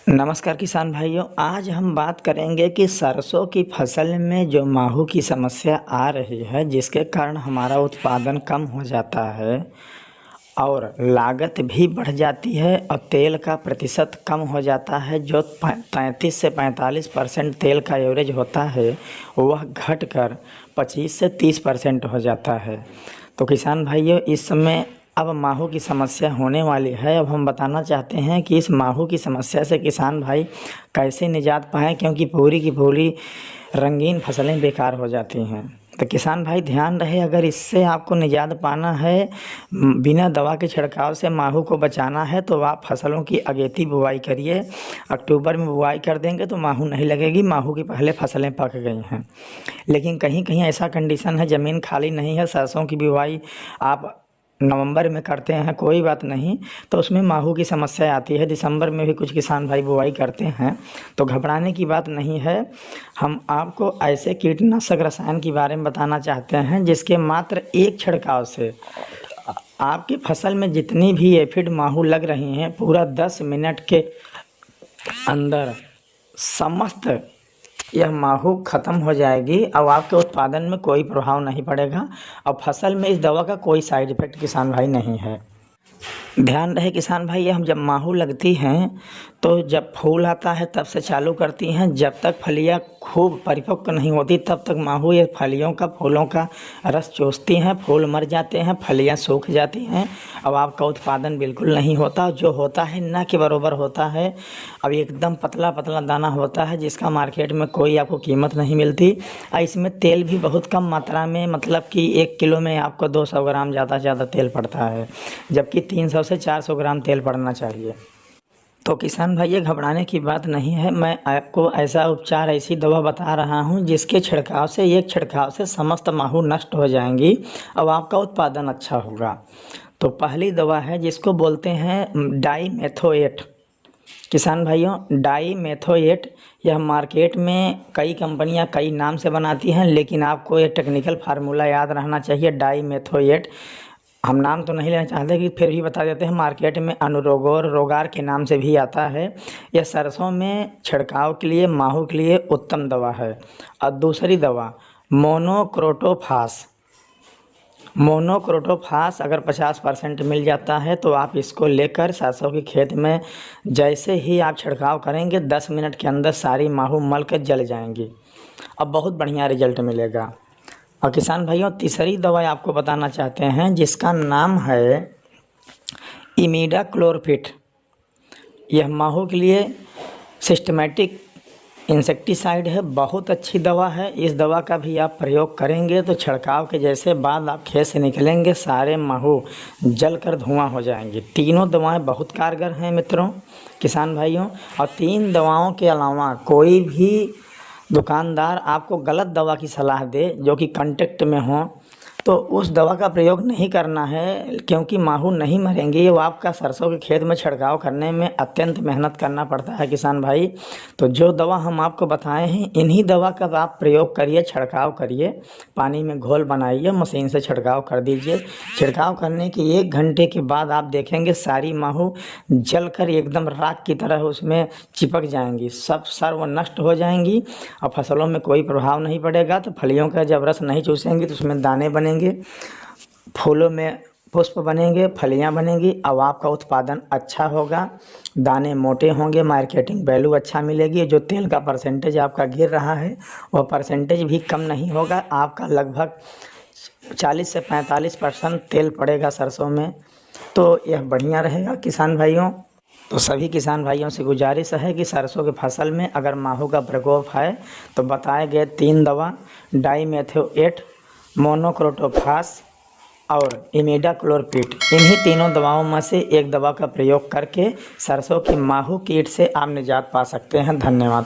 नमस्कार किसान भाइयों। आज हम बात करेंगे कि सरसों की फसल में जो माहू की समस्या आ रही है, जिसके कारण हमारा उत्पादन कम हो जाता है और लागत भी बढ़ जाती है और तेल का प्रतिशत कम हो जाता है। जो 33 से 45% तेल का एवरेज होता है वह घटकर 25 से 30% हो जाता है। तो किसान भाइयों, इस समय अब माहू की समस्या होने वाली है। अब हम बताना चाहते हैं कि इस माहू की समस्या से किसान भाई कैसे निजात पाएँ, क्योंकि पूरी की पूरी रंगीन फसलें बेकार हो जाती हैं। तो किसान भाई ध्यान रहे, अगर इससे आपको निजात पाना है, बिना दवा के छिड़काव से माहू को बचाना है, तो आप फसलों की अगेती बुवाई करिए। अक्टूबर में बुवाई कर देंगे तो माहू नहीं लगेगी, माहू की पहले फसलें पक गई हैं। लेकिन कहीं कहीं ऐसा कंडीशन है, ज़मीन खाली नहीं है, सरसों की बुवाई आप नवंबर में करते हैं, कोई बात नहीं, तो उसमें माहू की समस्या आती है। दिसंबर में भी कुछ किसान भाई बुवाई करते हैं, तो घबराने की बात नहीं है। हम आपको ऐसे कीटनाशक रसायन के बारे में बताना चाहते हैं जिसके मात्र एक छिड़काव से आपकी फसल में जितनी भी एफिड माहू लग रही हैं, पूरा 10 मिनट के अंदर समस्त यह माहू ख़त्म हो जाएगी और आपके उत्पादन में कोई प्रभाव नहीं पड़ेगा और फसल में इस दवा का कोई साइड इफ़ेक्ट किसान भाई नहीं है। ध्यान रहे किसान भाई, ये हम जब माहू लगती हैं तो जब फूल आता है तब से चालू करती हैं, जब तक फलियां खूब परिपक्व नहीं होती तब तक माहू ये फलियों का फूलों का रस चूसती हैं, फूल मर जाते हैं, फलियां सूख जाती हैं। अब आपका उत्पादन बिल्कुल नहीं होता, जो होता है ना के बराबर होता है। अब एकदम पतला पतला दाना होता है जिसका मार्केट में कोई आपको कीमत नहीं मिलती। और इसमें तेल भी बहुत कम मात्रा में, मतलब कि 1 किलो में आपको 200 ग्राम ज़्यादा से ज़्यादा तेल पड़ता है, जबकि 300 से 400 ग्राम तेल पड़ना चाहिए। तो किसान भाई, ये घबराने की बात नहीं है। मैं आपको ऐसा उपचार, ऐसी दवा बता रहा हूँ जिसके छिड़काव से, एक छिड़काव से समस्त माहू नष्ट हो जाएंगी और आपका उत्पादन अच्छा होगा। तो पहली दवा है जिसको बोलते हैं डाईमेथोएट। किसान भाइयों, डाईमेथोएट यह मार्केट में कई कंपनियां कई नाम से बनाती हैं, लेकिन आपको ये टेक्निकल फार्मूला याद रहना चाहिए। डाईमेथोएट हम नाम तो नहीं लेना चाहते कि फिर भी बता देते हैं, मार्केट में अनुरोगोर रोगार के नाम से भी आता है। यह सरसों में छिड़काव के लिए, माहू के लिए उत्तम दवा है। और दूसरी दवा मोनोक्रोटोफास। मोनोक्रोटोफास अगर 50% मिल जाता है तो आप इसको लेकर सरसों के खेत में जैसे ही आप छिड़काव करेंगे 10 मिनट के अंदर सारी माहू मल कर जल जाएंगी। अब बहुत बढ़िया रिजल्ट मिलेगा। और किसान भाइयों, तीसरी दवा आपको बताना चाहते हैं जिसका नाम है इमिडाक्लोरपिड। यह माहू के लिए सिस्टमेटिक इंसेक्टिसाइड है, बहुत अच्छी दवा है। इस दवा का भी आप प्रयोग करेंगे तो छिड़काव के जैसे बाद आप खेत से निकलेंगे सारे माहू जलकर धुआं हो जाएंगे। तीनों दवाएं बहुत कारगर हैं मित्रों, किसान भाइयों। और 3 दवाओं के अलावा कोई भी दुकानदार आपको गलत दवा की सलाह दे जो कि कांटेक्ट में हो, तो उस दवा का प्रयोग नहीं करना है, क्योंकि माहू नहीं मरेंगे। वो आपका सरसों के खेत में छिड़काव करने में अत्यंत मेहनत करना पड़ता है किसान भाई। तो जो दवा हम आपको बताए हैं, इन्हीं दवा का आप प्रयोग करिए, छिड़काव करिए, पानी में घोल बनाइए, मशीन से छिड़काव कर दीजिए। छिड़काव करने के 1 घंटे के बाद आप देखेंगे सारी माहू जलकर एकदम राख की तरह उसमें चिपक जाएंगी, सब सर्व नष्ट हो जाएंगी और फसलों में कोई प्रभाव नहीं पड़ेगा। तो फलियों का जब रस नहीं चूसेंगी तो उसमें दाने बनेंगे, फूलों में पुष्प बनेंगे, फलियां बनेंगी। अब आपका उत्पादन अच्छा होगा, दाने मोटे होंगे, मार्केटिंग वैल्यू अच्छा मिलेगी। जो तेल का परसेंटेज आपका गिर रहा है वह परसेंटेज भी कम नहीं होगा, आपका लगभग 40 से 45% तेल पड़ेगा सरसों में। तो यह बढ़िया रहेगा किसान भाइयों। तो सभी किसान भाइयों से गुजारिश है कि सरसों की फसल में अगर माहू का प्रकोप है तो बताए गए 3 दवा डाईमेथोएट, मोनोक्रोटोफास और इमिडाक्लोरपिड, इन्हीं तीनों दवाओं में से एक दवा का प्रयोग करके सरसों की माहू कीट से आप निजात पा सकते हैं। धन्यवाद।